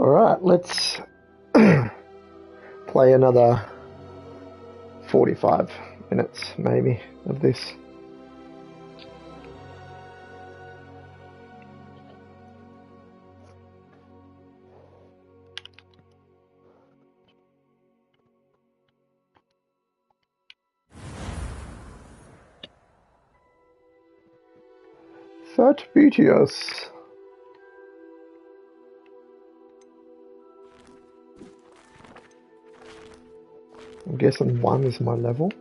Alright, let's play another 45 minutes, maybe, of this. Such beauteous. I'm guessing 1 is my level.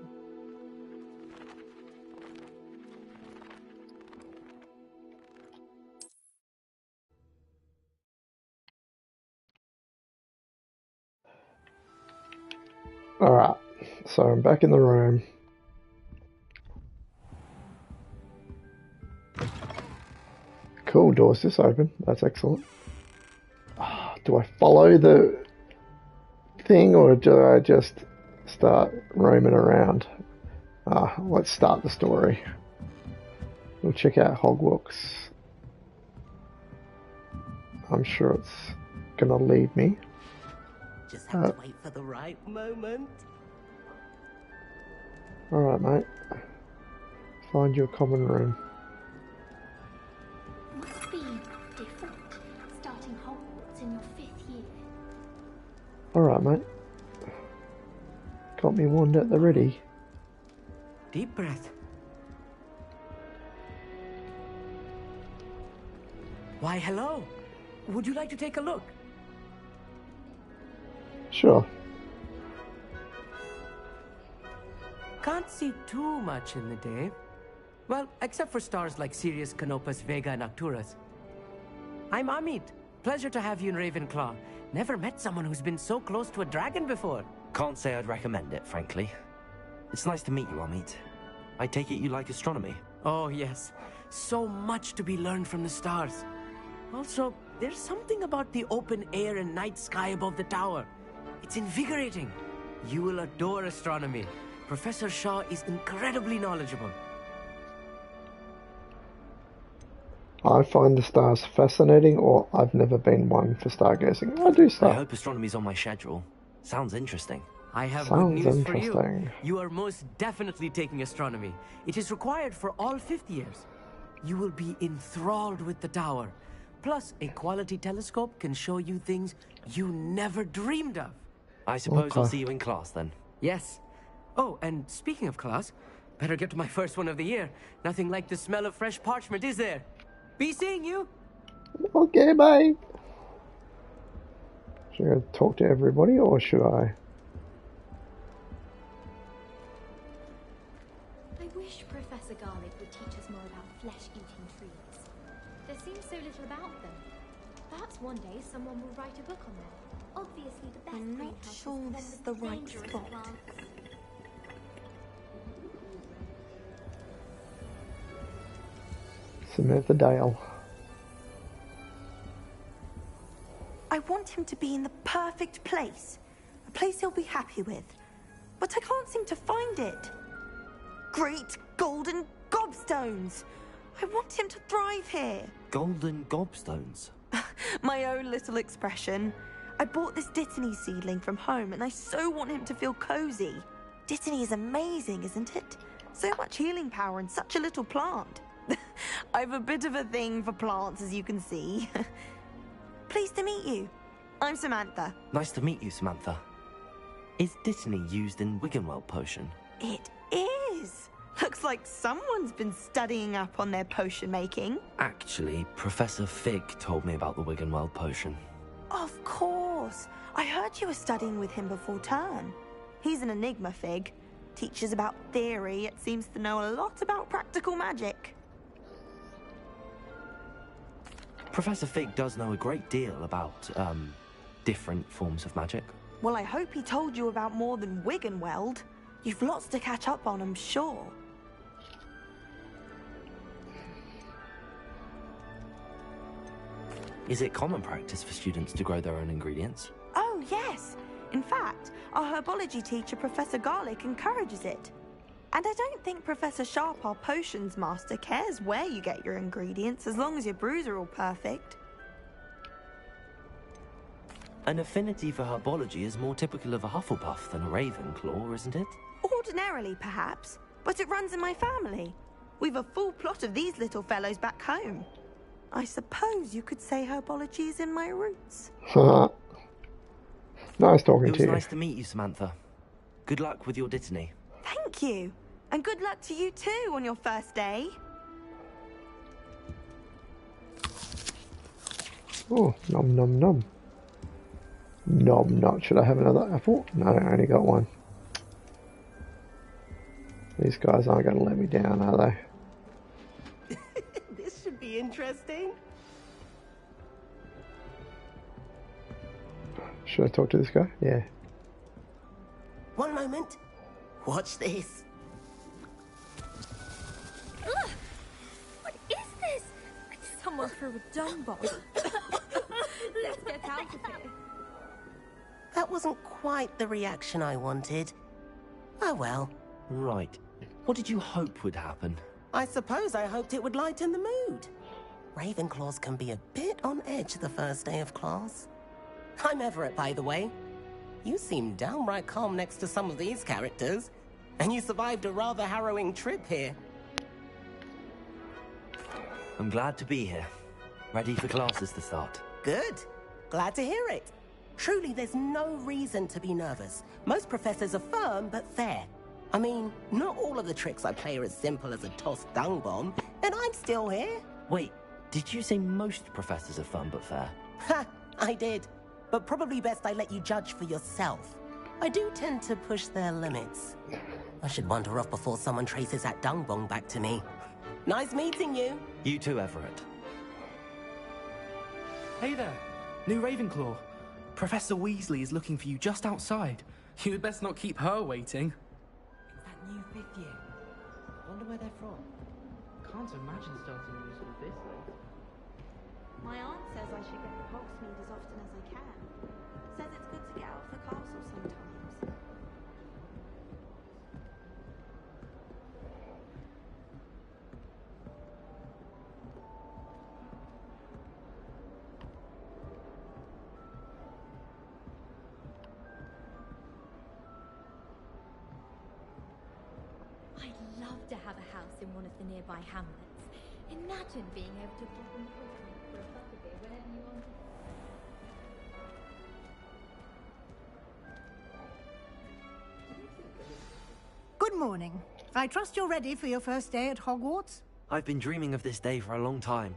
Alright, so I'm back in the room. Cool, door's just open. That's excellent. Do I follow the thing or do I just start roaming around? Let's start the story. We'll check out Hogwarts. I'm sure it's gonna lead me. Just have to wait for the right moment. Alright, mate. Find your common room. Must be different, starting Hogwarts in your 5th year. Alright, mate. Got me wand at the ready. Deep breath. Why, hello. Would you like to take a look? Sure. Can't see too much in the day. Well, except for stars like Sirius, Canopus, Vega, and Arcturus. I'm Amit. Pleasure to have you in Ravenclaw. Never met someone who's been so close to a dragon before. Can't say I'd recommend it, frankly. It's nice to meet you, Amit. I take it you like astronomy? Oh, yes. So much to be learned from the stars. Also, there's something about the open air and night sky above the tower. It's invigorating. You will adore astronomy. Professor Shaw is incredibly knowledgeable. I find the stars fascinating, or I've never been one for stargazing. I do I start. hope astronomy's on my schedule. Sounds interesting. I have Sounds good news for you. interesting. You are most definitely taking astronomy. It is required for all 5th years. You will be enthralled with the tower. Plus, a quality telescope can show you things you never dreamed of. I suppose I'll Okay. see you in class then. Yes. Oh, and speaking of class, better get to my first one of the year. Nothing like the smell of fresh parchment, is there? Be seeing you. Okay, bye. Should I talk to everybody, or should I? I wish Professor Garlick would teach us more about flesh-eating trees. There seems so little about them. Perhaps one day someone will write a book on them. Obviously, the best I'm not greenhouses sure are them this is with the right dangerous spot. plants. Samantha Dale. I want him to be in the perfect place. A place he'll be happy with. But I can't seem to find it. Great golden gobstones! I want him to thrive here. Golden gobstones. My own little expression. I bought this Dittany seedling from home and I so want him to feel cozy. Dittany is amazing, isn't it? So much healing power in such a little plant. I've a bit of a thing for plants, as you can see. Pleased to meet you. I'm Samantha. Nice to meet you, Samantha. Is Dittany used in Wiggenweld potion? It is. Looks like someone's been studying up on their potion making. Actually, Professor Fig told me about the Wiggenweld potion. Of course. I heard you were studying with him before term. He's an enigma, Fig. Teaches about theory, yet seems to know a lot about practical magic. Professor Fig does know a great deal about, different forms of magic. Well, I hope he told you about more than Wiggenweld. You've lots to catch up on, I'm sure. Is it common practice for students to grow their own ingredients? Oh, yes. In fact, our herbology teacher, Professor Garlick, encourages it. And I don't think Professor Sharp, our potions master, cares where you get your ingredients as long as your brews are all perfect. An affinity for herbology is more typical of a Hufflepuff than a Ravenclaw, isn't it? Ordinarily, perhaps, but it runs in my family. We've a full plot of these little fellows back home. I suppose you could say herbology is in my roots. Nice talking It to was you. nice to meet you, Samantha. Good luck with your Dittany. Thank you. And good luck to you too on your first day. Oh, nom nom nom. Nom not. Should I have another apple? No, I only got one. These guys aren't going to let me down, are they? This should be interesting. Should I talk to this guy? Yeah. One moment. Watch this. Ugh! What is this? Someone threw a dung bomb. Let's get out of here. That wasn't quite the reaction I wanted. Oh well. Right. What did you hope would happen? I suppose I hoped it would lighten the mood. Ravenclaws can be a bit on edge the first day of class. I'm Everett, by the way. You seem downright calm next to some of these characters, and you survived a rather harrowing trip here. I'm glad to be here. Ready for classes to start. Good. Glad to hear it. Truly, there's no reason to be nervous. Most professors are firm but fair. I mean, not all of the tricks I play are as simple as a tossed dung bomb, and I'm still here. Wait, did you say most professors are fun but fair? Ha! I did. But probably best I let you judge for yourself. I do tend to push their limits. I should wander off before someone traces that dung bomb back to me. Nice meeting you. You too, Everett. Hey there, new Ravenclaw. Professor Weasley is looking for you just outside. You'd best not keep her waiting. It's that new fifth year. Wonder where they're from. Can't imagine starting new school this late. My aunt says I should get the Hogsmeade as often as I can. Says it's good to get out of the castle sometimes. I'd love to have a house in one of the nearby hamlets. Imagine being able to pop in Hogsmeade for a butterbeer whenever you want. Good morning. I trust you're ready for your first day at Hogwarts? I've been dreaming of this day for a long time.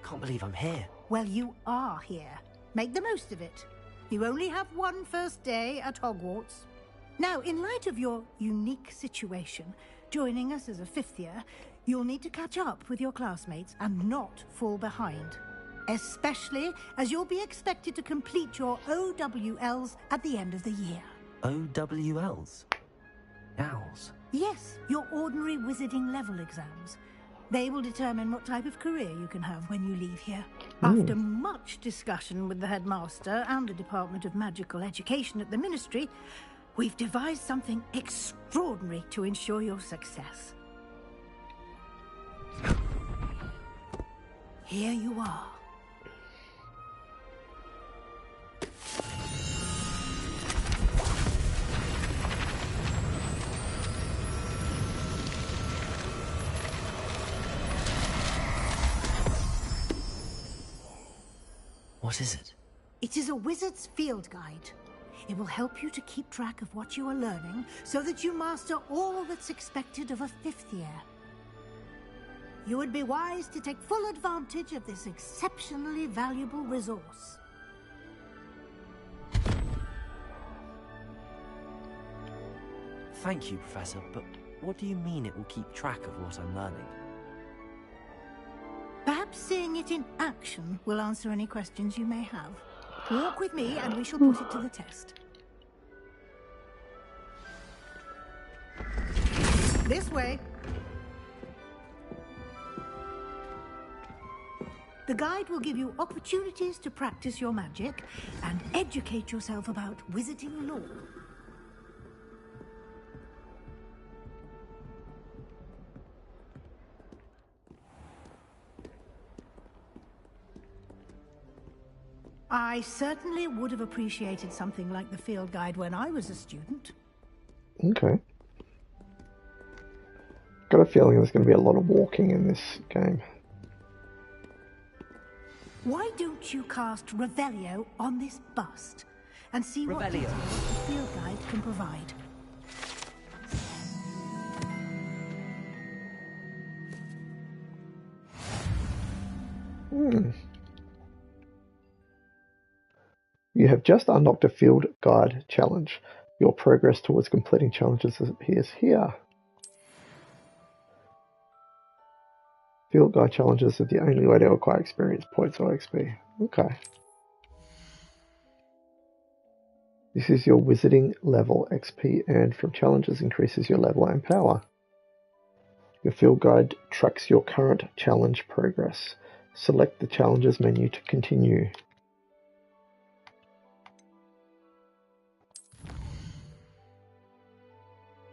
Can't believe I'm here. Well, you are here. Make the most of it. You only have one first day at Hogwarts. Now, in light of your unique situation, joining us as a fifth year, you'll need to catch up with your classmates and not fall behind. Especially as you'll be expected to complete your OWLs at the end of the year. OWLs? Owls? Yes, your ordinary wizarding level exams. They will determine what type of career you can have when you leave here. After much discussion with the headmaster and the Department of Magical Education at the Ministry, we've devised something extraordinary to ensure your success. Here you are. What is it? It is a wizard's field guide. It will help you to keep track of what you are learning so that you master all that's expected of a fifth year. You would be wise to take full advantage of this exceptionally valuable resource. Thank you, Professor, but what do you mean it will keep track of what I'm learning? Perhaps seeing it in action will answer any questions you may have. Walk with me and we shall put it to the test. This way. The guide will give you opportunities to practice your magic and educate yourself about wizarding lore. I certainly would have appreciated something like the field guide when I was a student. Okay. Got a feeling there's going to be a lot of walking in this game. Why don't you cast Revelio on this bust and see what Revelio. details the field guide can provide? You have just unlocked a field guide challenge. Your progress towards completing challenges appears here. Field guide challenges are the only way to acquire experience points or XP. Okay. This is your wizarding level. XP earned from challenges increases your level and power. Your field guide tracks your current challenge progress. Select the challenges menu to continue.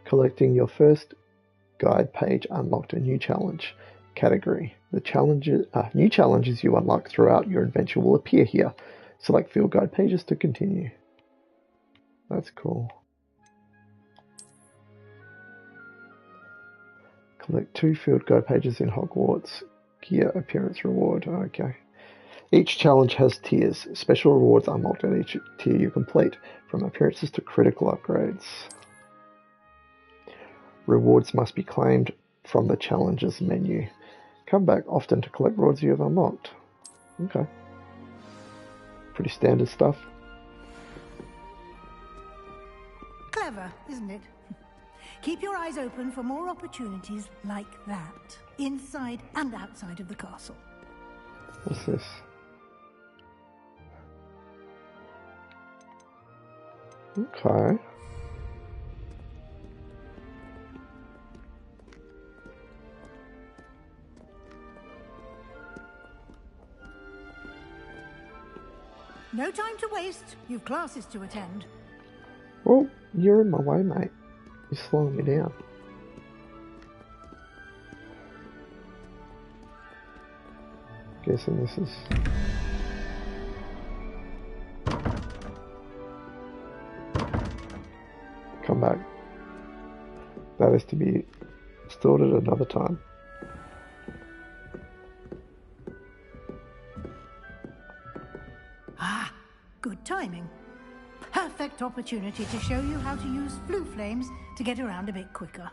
Collecting your first guide page unlocked a new challenge category. The new challenges you unlock throughout your adventure will appear here. Select field guide pages to continue. That's cool. Collect 2 field guide pages in Hogwarts. Gear appearance reward. Okay. Each challenge has tiers. Special rewards unlocked at each tier you complete, from appearances to critical upgrades. Rewards must be claimed from the challenges menu. Come back often to collect rewards you have unlocked. Okay. Pretty standard stuff. Clever, isn't it? Keep your eyes open for more opportunities like that, inside and outside of the castle. What's this? Okay. No time to waste. You've classes to attend. Well, you're in my way, mate. You're slowing me down. Guessing this is... Come back. That is to be stored at another time. Ah, good timing. Perfect opportunity to show you how to use Floo Flames to get around a bit quicker.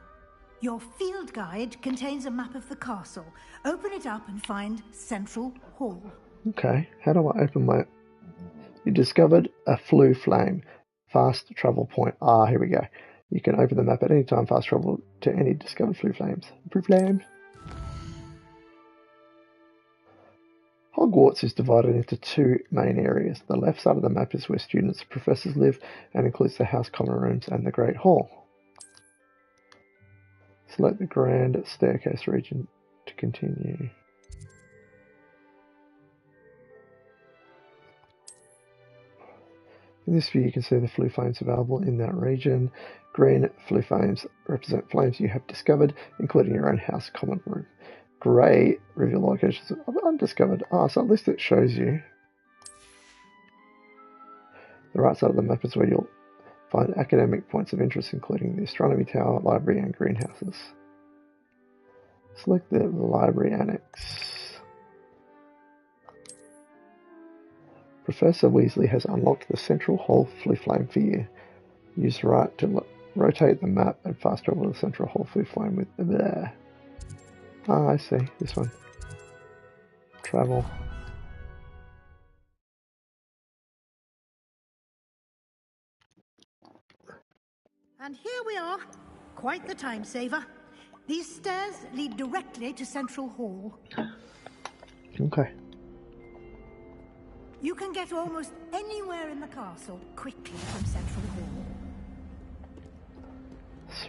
Your field guide contains a map of the castle. Open it up and find Central Hall. Okay, how do I open my... You discovered a Floo Flame. Fast travel point. Ah, here we go. You can open the map at any time, fast travel to any discovered Floo Flames. Floo Flames. Hogwarts is divided into 2 main areas. The left side of the map is where students and professors live and includes the House Common Rooms and the Great Hall. Select the Grand Staircase region to continue. In this view, you can see the Floo Flames available in that region. Green Floo Flames represent flames you have discovered, including your own House Common Room. Grey reveal locations of undiscovered. So at least it shows you. The right side of the map is where you'll find academic points of interest, including the Astronomy Tower, Library, and Greenhouses. Select the Library Annex. Professor Weasley has unlocked the Central Hall Floo Flame for you. Use right to rotate the map and fast travel to the Central Hall Floo Flame with there. Ah, I see. This one. Travel. And here we are. Quite the time saver. These stairs lead directly to Central Hall. Okay. You can get almost anywhere in the castle quickly from Central Hall.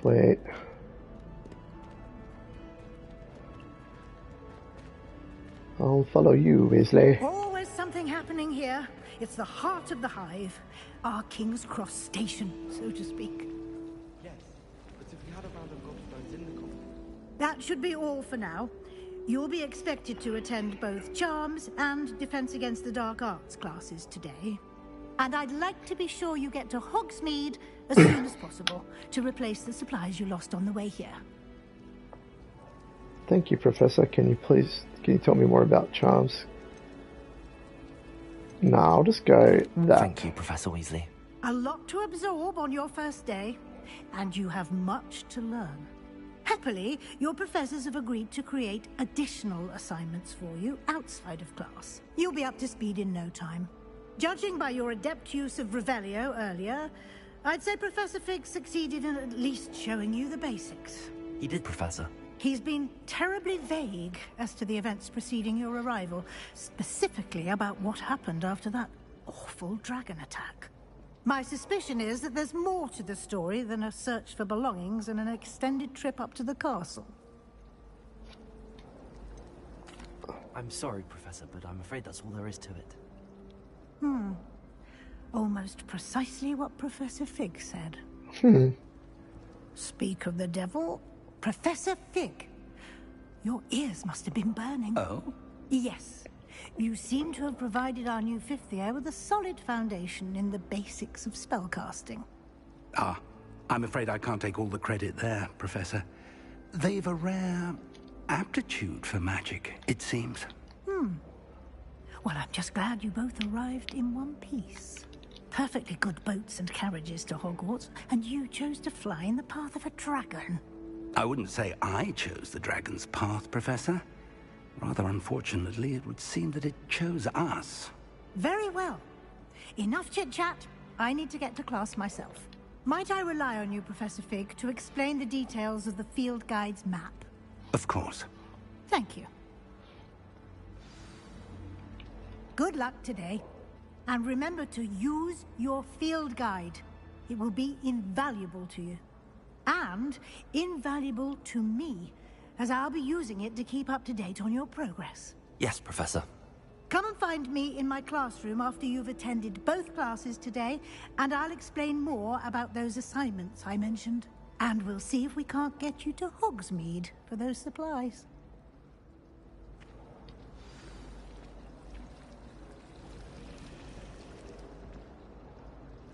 Sweet. I'll follow you, Weasley. Always something happening here. It's the heart of the Hive. Our King's Cross station, so to speak. Yes, but if we had a round of gobstones in the common... That should be all for now. You'll be expected to attend both Charms and Defense Against the Dark Arts classes today. And I'd like to be sure you get to Hogsmeade as soon as possible to replace the supplies you lost on the way here. Thank you, Professor. Can you tell me more about Charms? No, I'll just go that. Thank you, Professor Weasley. A lot to absorb on your first day, and you have much to learn. Happily, your professors have agreed to create additional assignments for you outside of class. You'll be up to speed in no time. Judging by your adept use of Revelio earlier, I'd say Professor Fig succeeded in at least showing you the basics. He did, Professor. He's been terribly vague as to the events preceding your arrival, specifically about what happened after that awful dragon attack. My suspicion is that there's more to the story than a search for belongings and an extended trip up to the castle. I'm sorry, Professor, but I'm afraid that's all there is to it. Almost precisely what Professor Fig said. Speak of the devil, Professor Fig. Your ears must have been burning. Oh? Yes. You seem to have provided our new fifth year with a solid foundation in the basics of spellcasting. Ah, I'm afraid I can't take all the credit there, Professor. They've a rare aptitude for magic, it seems. Well, I'm just glad you both arrived in one piece. Perfectly good boats and carriages to Hogwarts, and you chose to fly in the path of a dragon. I wouldn't say I chose the dragon's path, Professor. Rather unfortunately, it would seem that it chose us. Very well. Enough chit-chat. I need to get to class myself. Might I rely on you, Professor Fig, to explain the details of the field guide's map? Of course. Thank you. Good luck today. And remember to use your field guide. It will be invaluable to you. And invaluable to me, as I'll be using it to keep up to date on your progress. Yes, Professor. Come and find me in my classroom after you've attended both classes today, and I'll explain more about those assignments I mentioned. And we'll see if we can't get you to Hogsmeade for those supplies.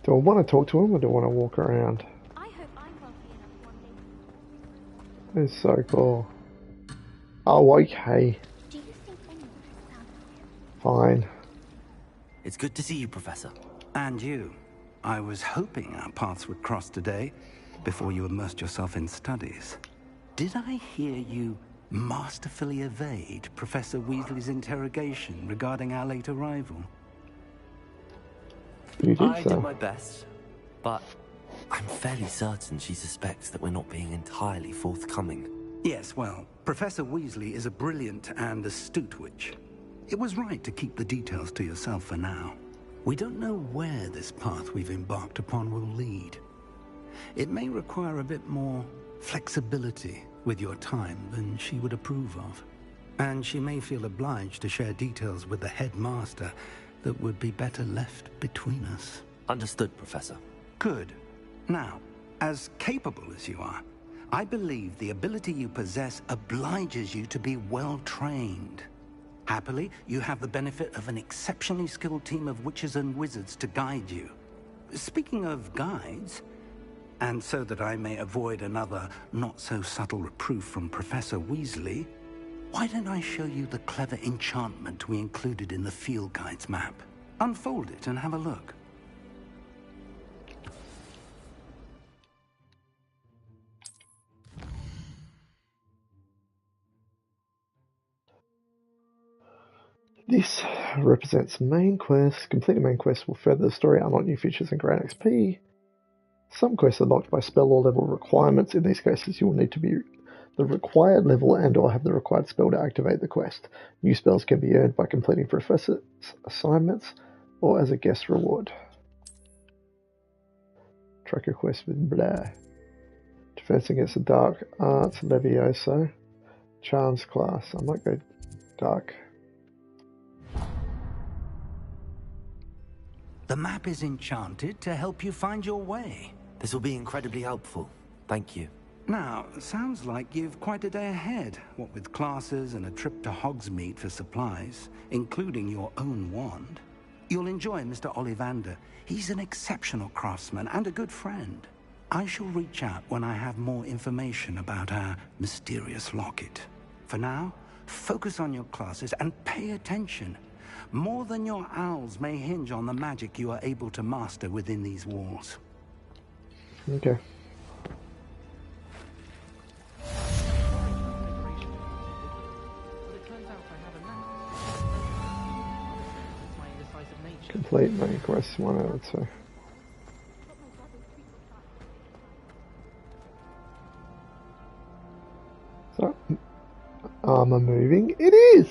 Do I want to talk to him or do I want to walk around? I hope I'm wealthy enough one day. It's so cool. Oh, okay. Do you think anyone has found him? Fine. It's good to see you, Professor. And you. I was hoping our paths would cross today, before you immersed yourself in studies. Did I hear you masterfully evade Professor Weasley's interrogation regarding our late arrival? You did I so. did my best, but I'm fairly certain she suspects that we're not being entirely forthcoming. Yes, well, Professor Weasley is a brilliant and astute witch. It was right to keep the details to yourself for now. We don't know where this path we've embarked upon will lead. It may require a bit more flexibility with your time than she would approve of. And she may feel obliged to share details with the headmaster that would be better left between us. Understood, Professor. Good. Now, as capable as you are, I believe the ability you possess obliges you to be well trained. Happily, you have the benefit of an exceptionally skilled team of witches and wizards to guide you. Speaking of guides, and so that I may avoid another not-so-subtle reproof from Professor Weasley, why don't I show you the clever enchantment we included in the field guide's map? Unfold it and have a look. This represents main quest. Completing main quest will further the story, unlock new features, and grant XP. Some quests are locked by spell or level requirements. In these cases, you will need to be the required level and or have the required spell to activate the quest. New spells can be earned by completing professor's assignments or as a guest reward. Track a quest with Blair. Defense against the Dark Arts, Levioso. Charms class. I might go Dark. The map is enchanted to help you find your way. This will be incredibly helpful. Thank you. Now, sounds like you've quite a day ahead, what with classes and a trip to Hogsmeade for supplies, including your own wand. You'll enjoy Mr. Ollivander. He's an exceptional craftsman and a good friend. I shall reach out when I have more information about our mysterious locket. For now, focus on your classes and pay attention. More than your owls may hinge on the magic you are able to master within these walls. Okay. Complete main quest 1 out of 2. So, armor moving. It is!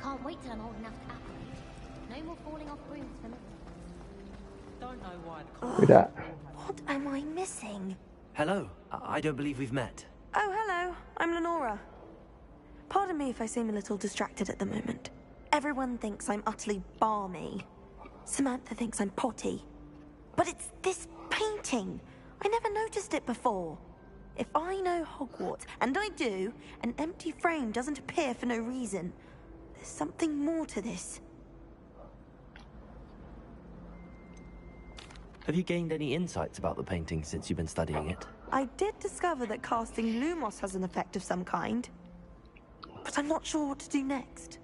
Can't wait till I'm old enough to operate. No more falling off brooms for me. Don't know why. Who that? What am I missing? Hello. I don't believe we've met. Oh, hello. I'm Lenora. Pardon me if I seem a little distracted at the moment. Everyone thinks I'm utterly balmy. Samantha thinks I'm potty. But it's this painting. I never noticed it before. If I know Hogwarts, and I do, an empty frame doesn't appear for no reason. There's something more to this. Have you gained any insights about the painting since you've been studying it? I did discover that casting Lumos has an effect of some kind. But I'm not sure what to do next.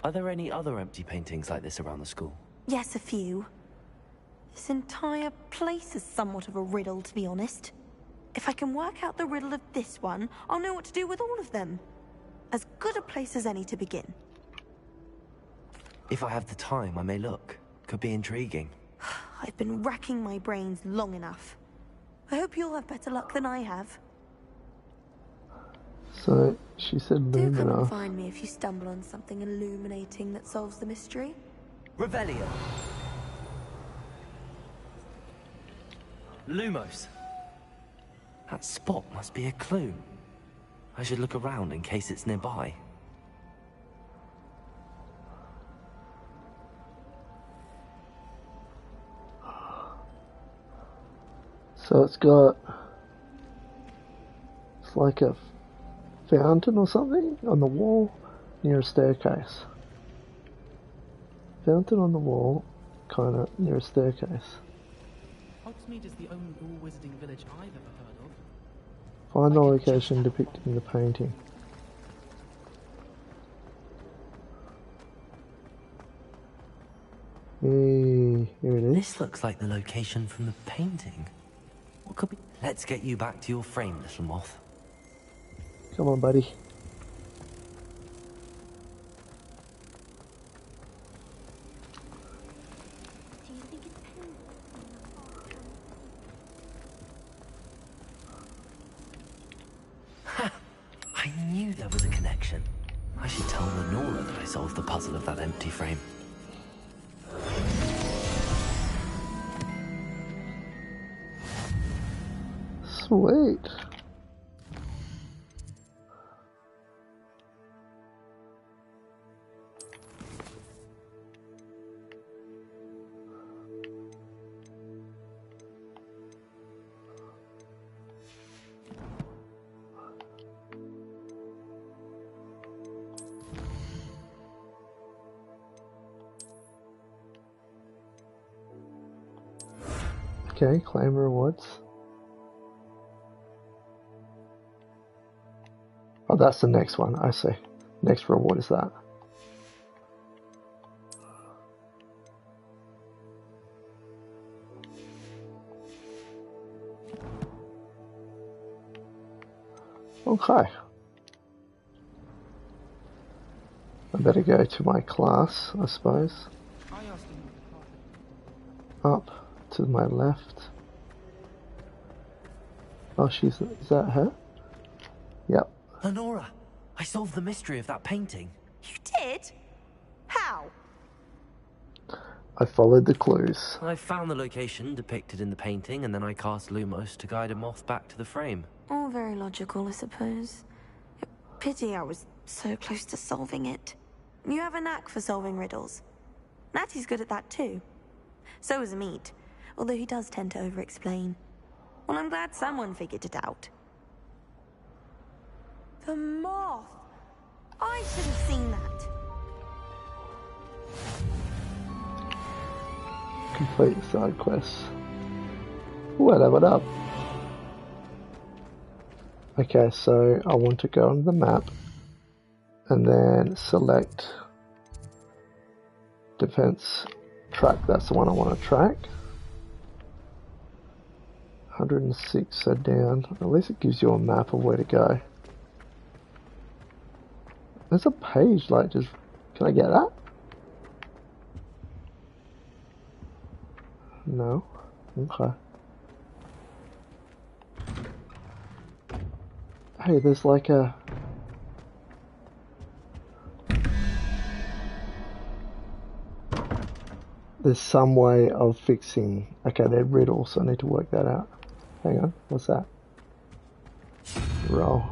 Are there any other empty paintings like this around the school? Yes, a few. This entire place is somewhat of a riddle, to be honest. If I can work out the riddle of this one, I'll know what to do with all of them. As good a place as any to begin. If I have the time, I may look. Could be intriguing. I've been racking my brains long enough. I hope you'll have better luck than I have. So, she said Do come Lumina. and find me if you stumble on something illuminating that solves the mystery. Revelio. Lumos. That spot must be a clue. I should look around in case it's nearby. So it's like a fountain or something on the wall near a staircase. Fountain on the wall, kind of near a staircase. Hogsmeade is the only all-wizarding village I've ever heard of. Find the location depicted in the painting. Here it is. This looks like the location from the painting. What could be? Let's get you back to your frame, little moth. Come on, buddy. Do you think it's painful? I knew there was a connection. I should tell Lenora that I solved the puzzle of that empty frame. Sweet. Okay, claim rewards. Oh, that's the next one, I see. Next reward is that. Okay. I better go to my class, I suppose. I asked him Up to my left. Oh, is that her? Yep. Lenora, I solved the mystery of that painting. You did? How? I followed the clues. I found the location depicted in the painting, and then I cast Lumos to guide a moth back to the frame. All very logical, I suppose. Pity I was so close to solving it. You have a knack for solving riddles. Natty's good at that too. So is Amit. although he does tend to over-explain. Well, I'm glad someone figured it out. The moth! I should have seen that. Complete side quests. Ooh, I leveled up. Okay, so I want to go on the map and then select defense track. That's the one I want to track. 106 are down. At least it gives you a map of where to go. There's a page like just. Can I get that? No. Okay. Hey, there's like a. There's some way of fixing. Okay, they're riddles, so I need to work that out. Hang on, what's that? Roll.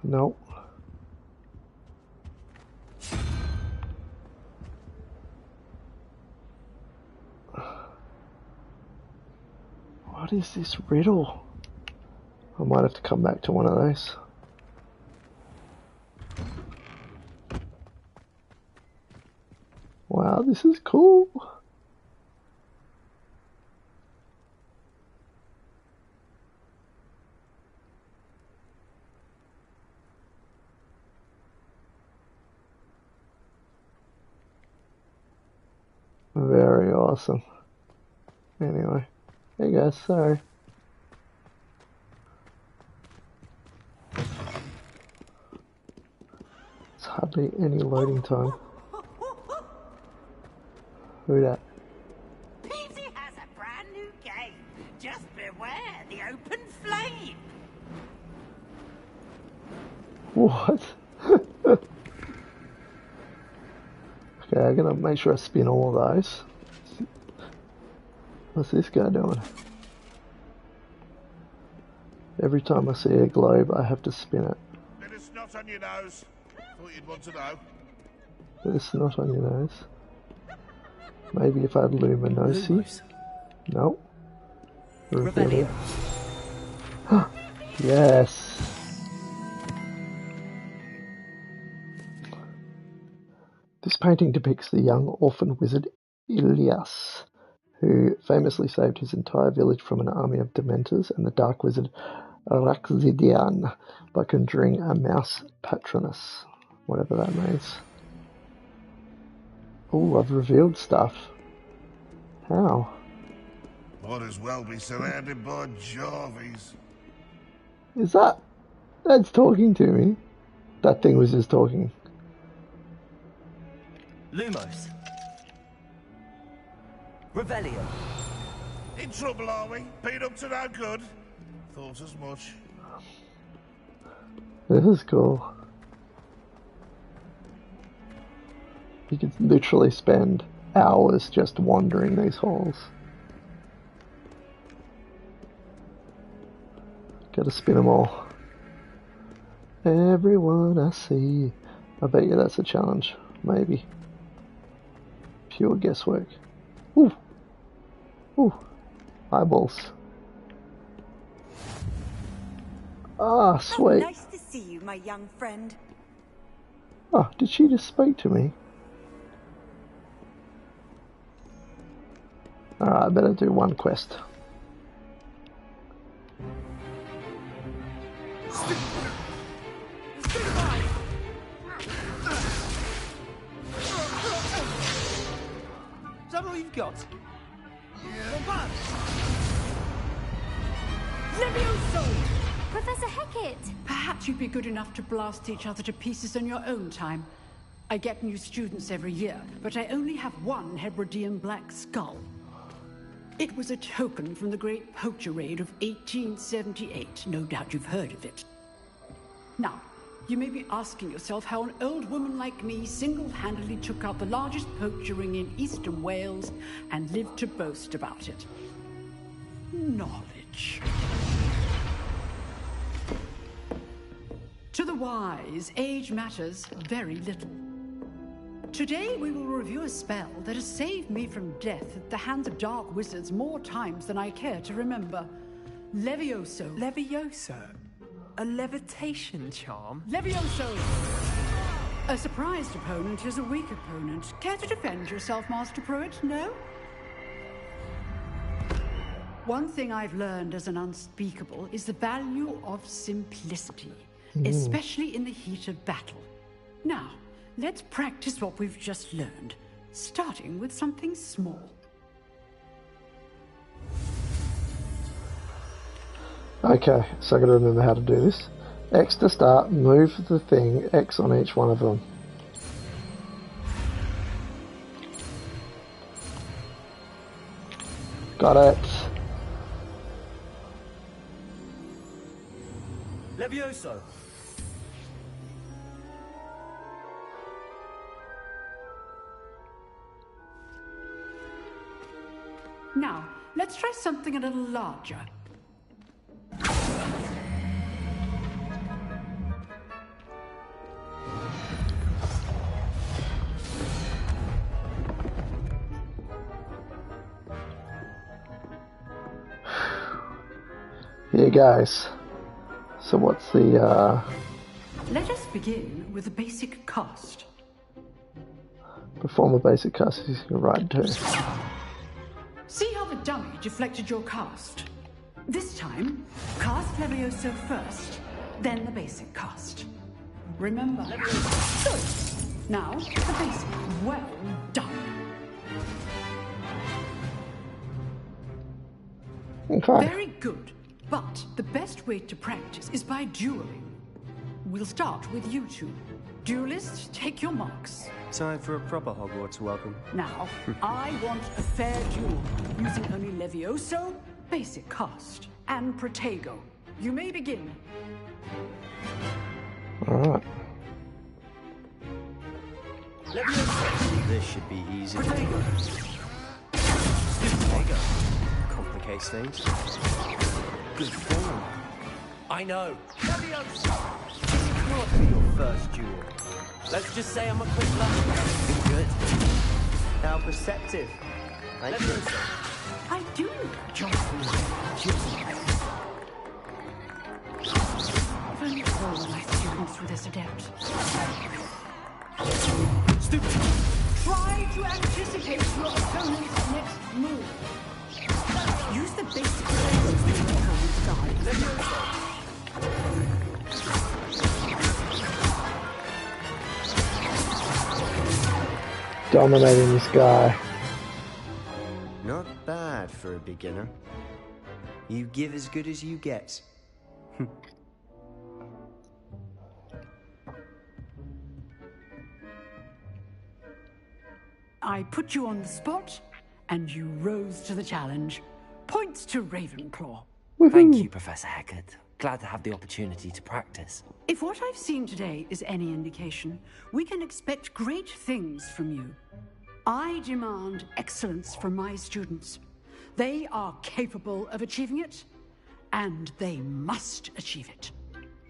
Nope. What is this riddle? I might have to come back to one of those. Wow, this is cool. Very awesome. Anyway, there you go, sorry. It's hardly any loading time. Who that? Peasy has a brand new game. Just beware the open flame. What? Okay, I'm gonna make sure I spin all of those. What's this guy doing? Every time I see a globe, I have to spin it. Bit of snot on your nose. Thought you'd want to know. Bit of snot on your nose. Maybe if I had Luminosi. No. Revelio. Yes. This painting depicts the young orphan wizard Ilias, who famously saved his entire village from an army of Dementors and the dark wizard Araxidian by conjuring a mouse patronus, whatever that means. Oh, I've revealed stuff. How? Might as well be surrounded by Jarvies. Is that... That's talking to me. That thing was just talking. Lumos. Revelio. In trouble, are we? Been up to no good? Thought as much. This is cool. You could literally spend hours just wandering these halls. Gotta spin them all. Everyone I see. I bet you that's a challenge. Maybe. Pure guesswork. Ooh. Ooh. Eyeballs. Ah, sweet. How nice to see you, my young friend. Oh, did she just speak to me? Alright, I better do one quest. Is that all you've got? Levioso! Professor Hecat! Perhaps you'd be good enough to blast each other to pieces on your own time. I get new students every year, but I only have one Hebridean black skull. It was a token from the Great Poacher Raid of 1878. No doubt you've heard of it. Now, you may be asking yourself how an old woman like me single-handedly took out the largest poacher ring in eastern Wales and lived to boast about it. Knowledge. To the wise, age matters very little. Today we will review a spell that has saved me from death at the hands of dark wizards more times than I care to remember. Levioso. Levioso? A levitation charm? Levioso! A surprised opponent is a weak opponent. Care to defend yourself, Master Pruitt? No? One thing I've learned as an unspeakable is the value of simplicity, especially in the heat of battle. Now, let's practice what we've just learned, starting with something small. Okay, so I gotta remember how to do this. X to start, move the thing, X on each one of them. Got it. Levioso! Now, let's try something a little larger. Here goes. So what's the, Let us begin with the basic cast. perform a basic cast is right too. See how the dummy deflected your cast? This time, cast Levioso first, then the basic cast. Remember? Good. Now, the basic. Well done. Okay. Very good. But the best way to practice is by dueling. We'll start with you two. Duelists, take your marks. Time for a proper Hogwarts welcome. Now, I want a fair duel, using only Levioso, basic cast, and Protego. You may begin. Alright. This should be easy. Complicates things. Good form. I know. This can't be your first duel. Let's just say I'm a quick learner. Good. How perceptive. Thank you. I do enjoy If only all of my students were this adept. Stupid. Try to anticipate your opponent's next move. Use the basic skills to your opponent's guide. Dominating this guy. Not bad for a beginner. You give as good as you get. I put you on the spot, and you rose to the challenge. Points to Ravenclaw. Thank you, Professor Hecat. Glad to have the opportunity to practice. If what I've seen today is any indication, we can expect great things from you. I demand excellence from my students. They are capable of achieving it, and they must achieve it.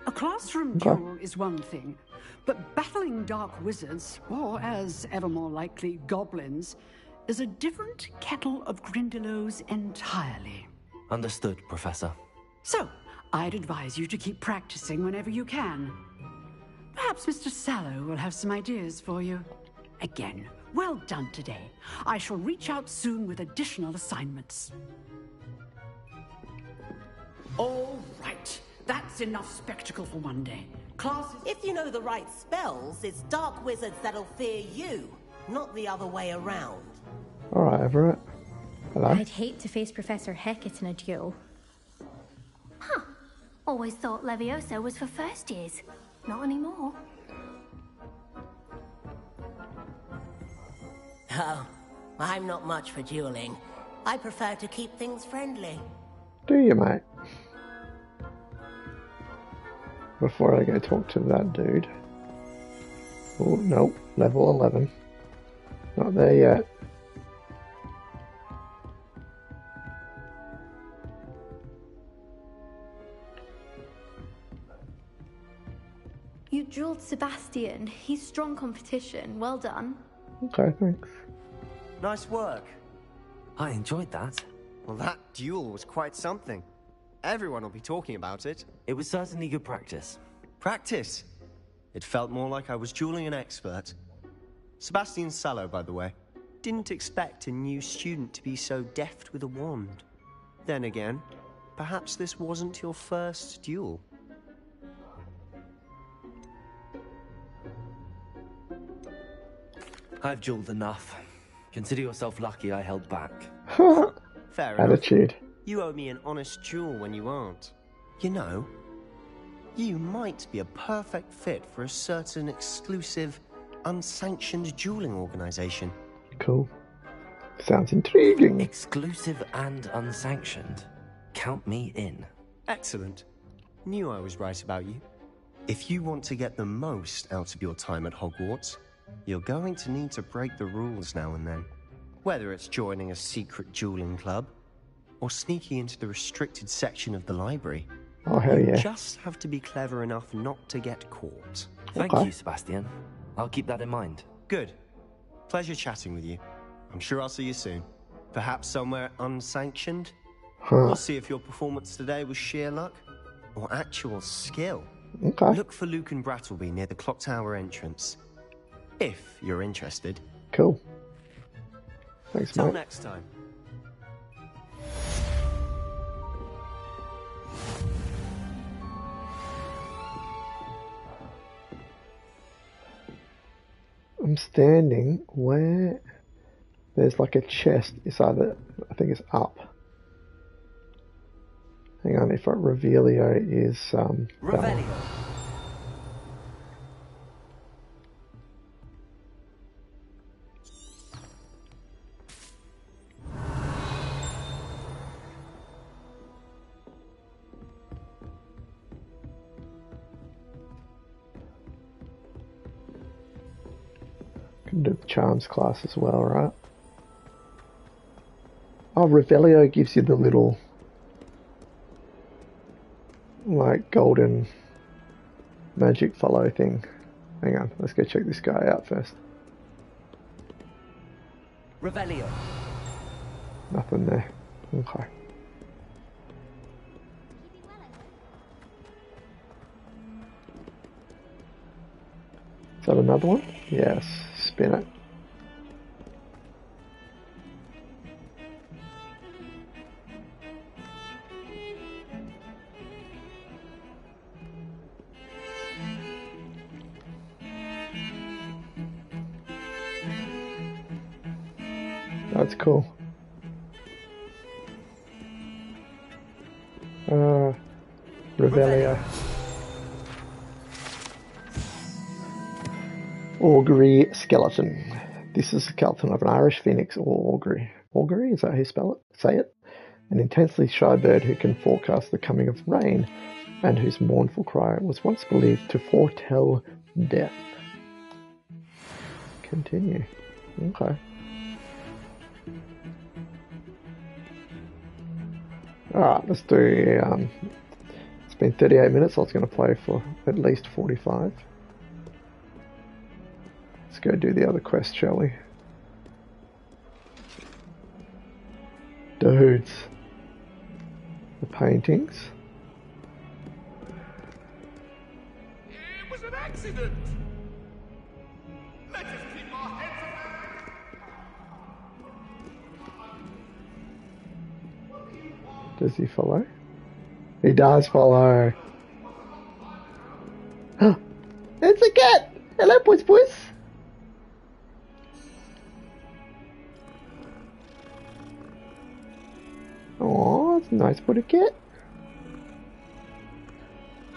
A classroom duel is one thing, but battling dark wizards, or as ever more likely, goblins, is a different kettle of Grindylows entirely. Understood, Professor. So, I'd advise you to keep practicing whenever you can. Perhaps Mr. Sallow will have some ideas for you. Again, well done today. I shall reach out soon with additional assignments. All right. That's enough spectacle for one day. Classes... If you know the right spells, it's dark wizards that'll fear you, not the other way around. Alright, Everett. Hello. I'd hate to face Professor Hecat in a duel. Huh. Always thought Levioso was for first years. Not anymore. Oh, I'm not much for dueling. I prefer to keep things friendly. Do you, mate? Before I go talk to that dude. Oh, nope. Level 11. Not there yet. You dueled Sebastian. He's strong competition. Well done. Okay, thanks. Nice work. I enjoyed that. Well, that duel was quite something. Everyone will be talking about it. It was certainly good practice. Practice? It felt more like I was dueling an expert. Sebastian Sallow, by the way. Didn't expect a new student to be so deft with a wand. Then again, perhaps this wasn't your first duel. I've dueled enough. Consider yourself lucky I held back. Fair enough. Attitude. You owe me an honest duel when you aren't. You know, you might be a perfect fit for a certain exclusive, unsanctioned dueling organization. Cool. Sounds intriguing. Exclusive and unsanctioned. Count me in. Excellent. Knew I was right about you. If you want to get the most out of your time at Hogwarts, you're going to need to break the rules now and then. Whether it's joining a secret dueling club, or sneaking into the restricted section of the library. Oh, hell yeah. You just have to be clever enough not to get caught. Thank you, Sebastian. I'll keep that in mind. Good. Pleasure chatting with you. I'm sure I'll see you soon. Perhaps somewhere unsanctioned? We'll see if your performance today was sheer luck, or actual skill. Okay. Look for Luke and Brattleby near the clock tower entrance. If you're interested. Cool. Thanks, Till mate. next time. I'm standing where there's like a chest. It's either, I think it's up. Hang on, if Revelio is Revelio. Can do the charms class as well, right? Oh, Revelio gives you the little like golden magic follow thing. Hang on, let's go check this guy out first. Revelio. Nothing there. Okay. Is that another one? Yes. Spin it. That's cool. Revelio. Augury skeleton. This is the skeleton of an Irish phoenix or augury. Augury, is that how you spell it? Say it? An intensely shy bird who can forecast the coming of rain and whose mournful cry was once believed to foretell death. Continue. Okay. Alright, let's do, it's been 38 minutes, I was going to play for at least 45. Let's go do the other quest, shall we? Dudes. The paintings. It was an accident. Let us keep our heads up. Does he follow? He does follow. It's a cat! Hello, puss. Oh, it's a nice pretty cat.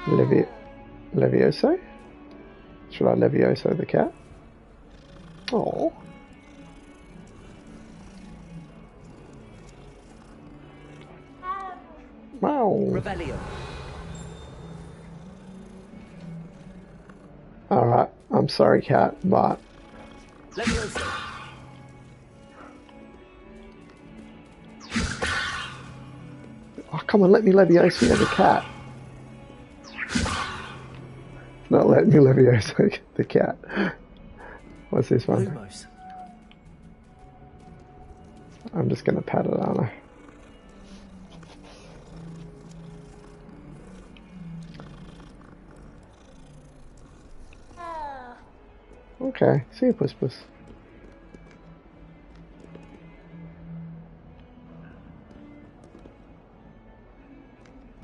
Levioso? Should I Levioso the cat? Oh. Wow. Revelio. Alright, I'm sorry, cat, but... Levioso. Oh, come on, let me Levioso the cat. Not let me Levioso the cat. What's this one? Lumos. I'm just going to pat it, aren't I? Okay, see you, Puss Puss.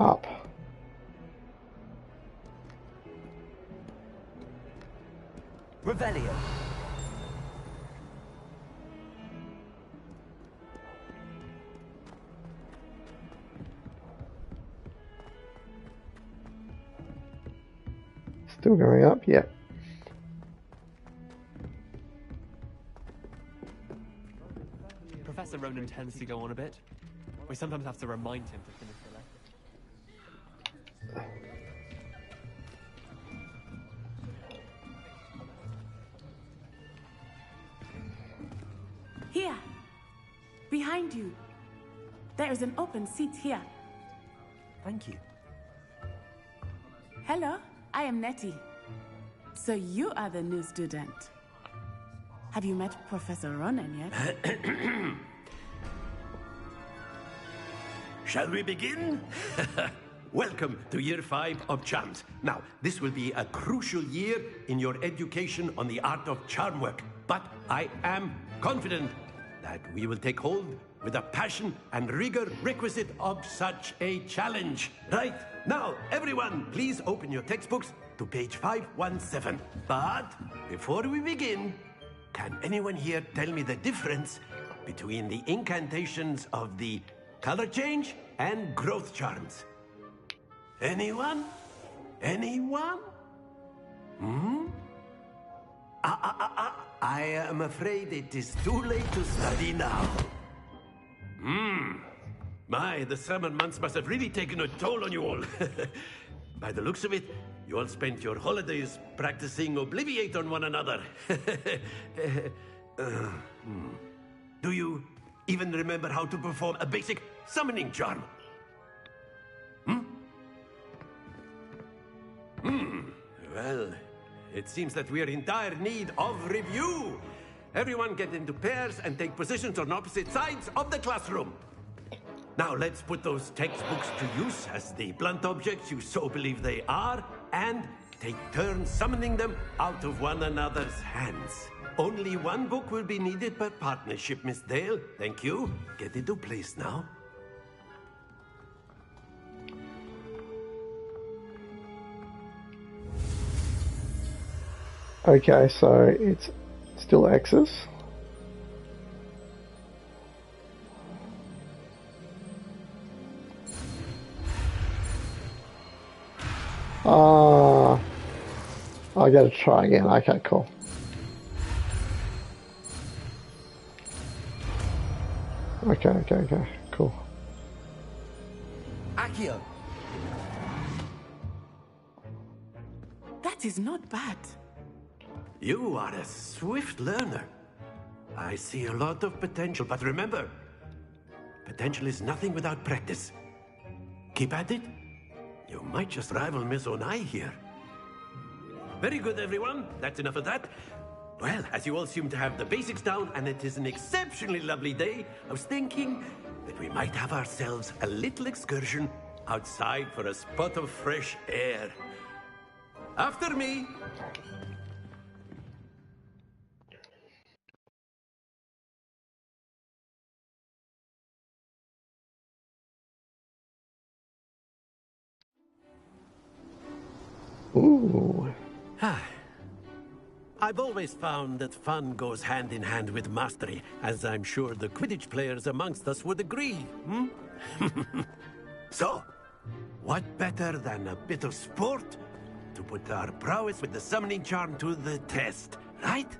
Up. Revelio. Still going up? Yep. Professor Ronan tends to go on a bit. We sometimes have to remind him to finish the lesson. Here! Behind you! There is an open seat here. Thank you. Hello, I am Nettie. So you are the new student. Have you met Professor Ronan yet? Shall we begin? Welcome to Year 5 of Charms. Now, this will be a crucial year in your education on the art of charm work. But I am confident that we will take hold with the passion and rigor requisite of such a challenge. Right, now, everyone, please open your textbooks to page 517. But before we begin, can anyone here tell me the difference between the incantations of the color change and growth charms? Anyone? Anyone? I am afraid it is too late to study now. My, the summer months must have really taken a toll on you all. By the looks of it, you all spent your holidays practicing Obliviate on one another. Do you even remember how to perform a basic summoning charm? Well, it seems that we are in dire need of review. Everyone get into pairs and take positions on opposite sides of the classroom. Now let's put those textbooks to use as the blunt objects you so believe they are, and take turns summoning them out of one another's hands. Only one book will be needed per partnership, Miss Dale. Thank you. Get into place now. Okay, so it's still X's. I gotta try again. Okay, cool. Okay, cool. Accio. That is not bad. You are a swift learner. I see a lot of potential, but remember, potential is nothing without practice. Keep at it. You might just rival Miss Onai here. Very good, everyone. That's enough of that. Well, as you all seem to have the basics down, and it is an exceptionally lovely day, I was thinking that we might have ourselves a little excursion outside for a spot of fresh air. After me. Ooh. I've always found that fun goes hand in hand with mastery, as I'm sure the Quidditch players amongst us would agree. So, what better than a bit of sport to put our prowess with the summoning charm to the test, right?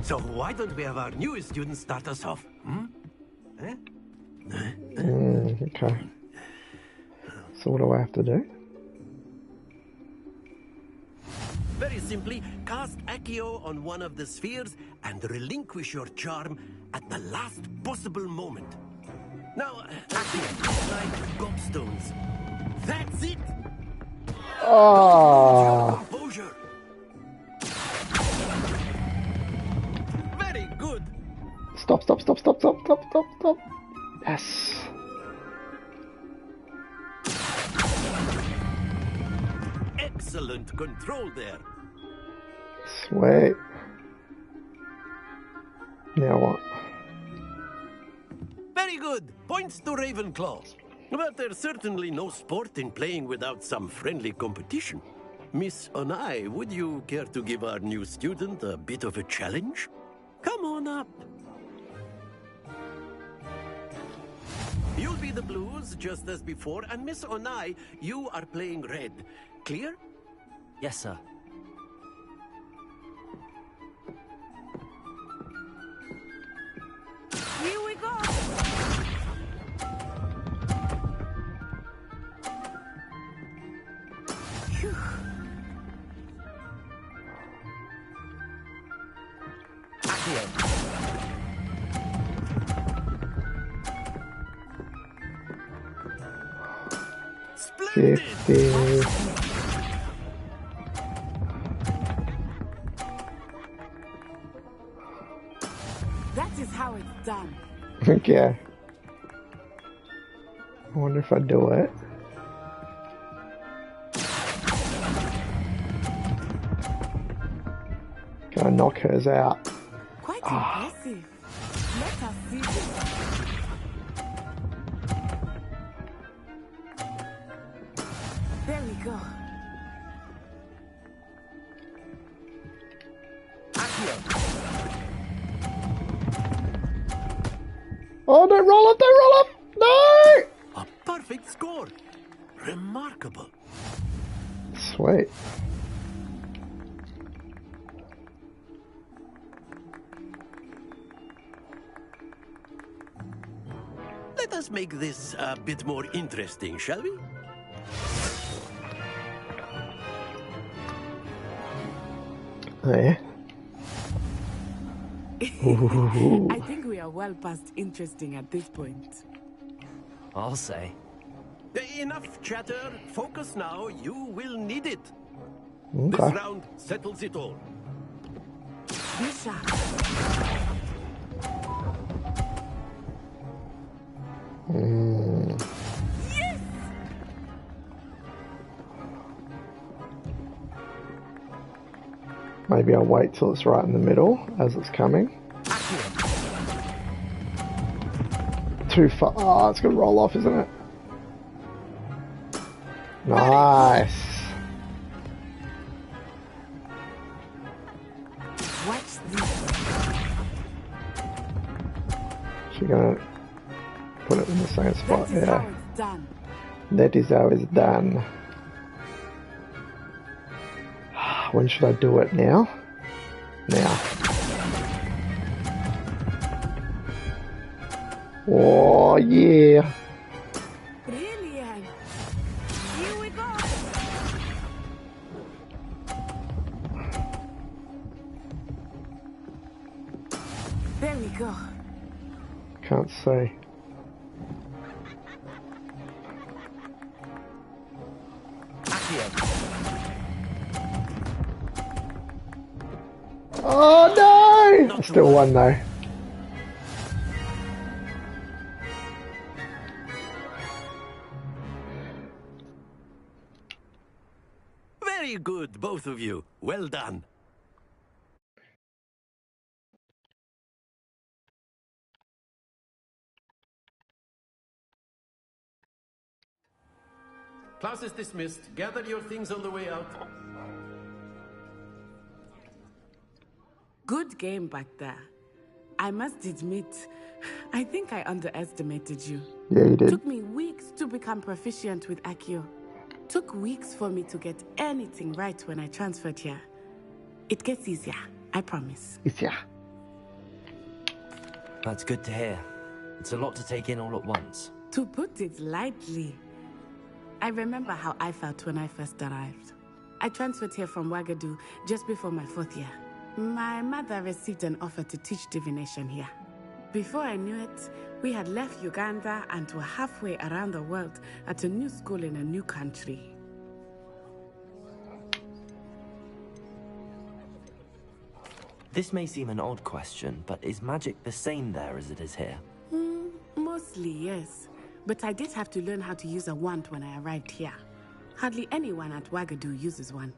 So why don't we have our newest student start us off? Okay. So what do I have to do? Very simply, cast Accio on one of the spheres and relinquish your charm at the last possible moment. Now, like gobstones. That's it. Oh. Composure. Very good. Stop. Yes. Excellent control there. Sweet. Now what? Very good. Points to Ravenclaw. But there's certainly no sport in playing without some friendly competition. Miss Onai, would you care to give our new student a bit of a challenge? Come on up. You'll be the blues, just as before, and Miss Onai, you are playing red. Clear? Yes, sir. Here we go. Phew. Splendid! 50. That is how it's done. Okay. I wonder if I do it. Can I knock hers out? Quite impressive. Let us see this. There we go. Oh, don't roll up! No! A perfect score. Remarkable. Sweet. Let us make this a bit more interesting, shall we? Oh, yeah. I think we are well past interesting at this point. I'll say. Enough chatter. Focus now. You will need it. Okay. This round settles it all. Misha. Yes! Maybe I'll wait till it's right in the middle as it's coming. Too far. Oh, it's going to roll off, isn't it? Nice. Watch this. She's going to put it in the same spot. That is Yeah. how it's done. That is how it's done. When should I do it? Now? Now. Oh, yeah. Brilliant. Here we go. There we go. Can't see. Oh no! I still won though. Very good, both of you. Well done. Class is dismissed. Gather your things on the way out. Good game back there. I must admit, I think I underestimated you. Yeah, you did. Took me weeks to become proficient with Accio. Took weeks for me to get anything right when I transferred here. It gets easier, I promise. Easier. That's good to hear. It's a lot to take in all at once. To put it lightly, I remember how I felt when I first arrived. I transferred here from Wagadu just before my 4th year. My mother received an offer to teach divination here. Before I knew it, we had left Uganda and were halfway around the world at a new school in a new country. This may seem an odd question, but is magic the same there as it is here? Mostly, yes. But I did have to learn how to use a wand when I arrived here. Hardly anyone at Wagadu uses one.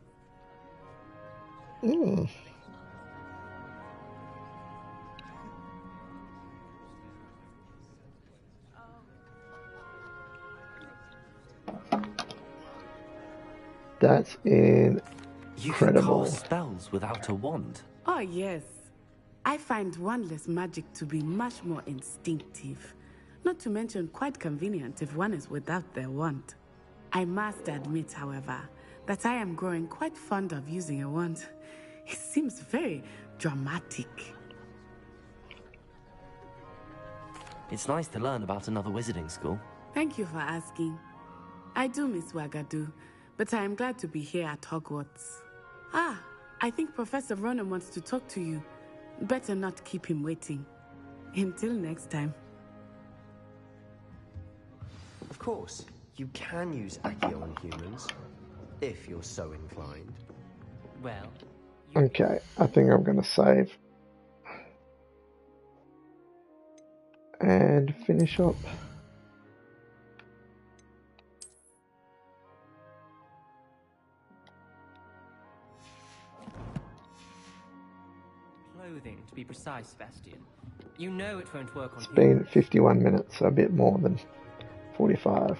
That's incredible. You can cast spells without a wand. Oh, yes. I find wandless magic to be much more instinctive. Not to mention quite convenient if one is without their wand. I must admit, however, that I am growing quite fond of using a wand. It seems very dramatic. It's nice to learn about another wizarding school. Thank you for asking. I do miss Wagadu, but I am glad to be here at Hogwarts. Ah, I think Professor Ronen wants to talk to you. Better not keep him waiting. Until next time. Of course, you can use Accio on humans, if you're so inclined. Well... Okay, I think I'm going to save. And finish up. Clothing, to be precise, Sebastian. You know it won't work on It's been 51 minutes, so a bit more than 45.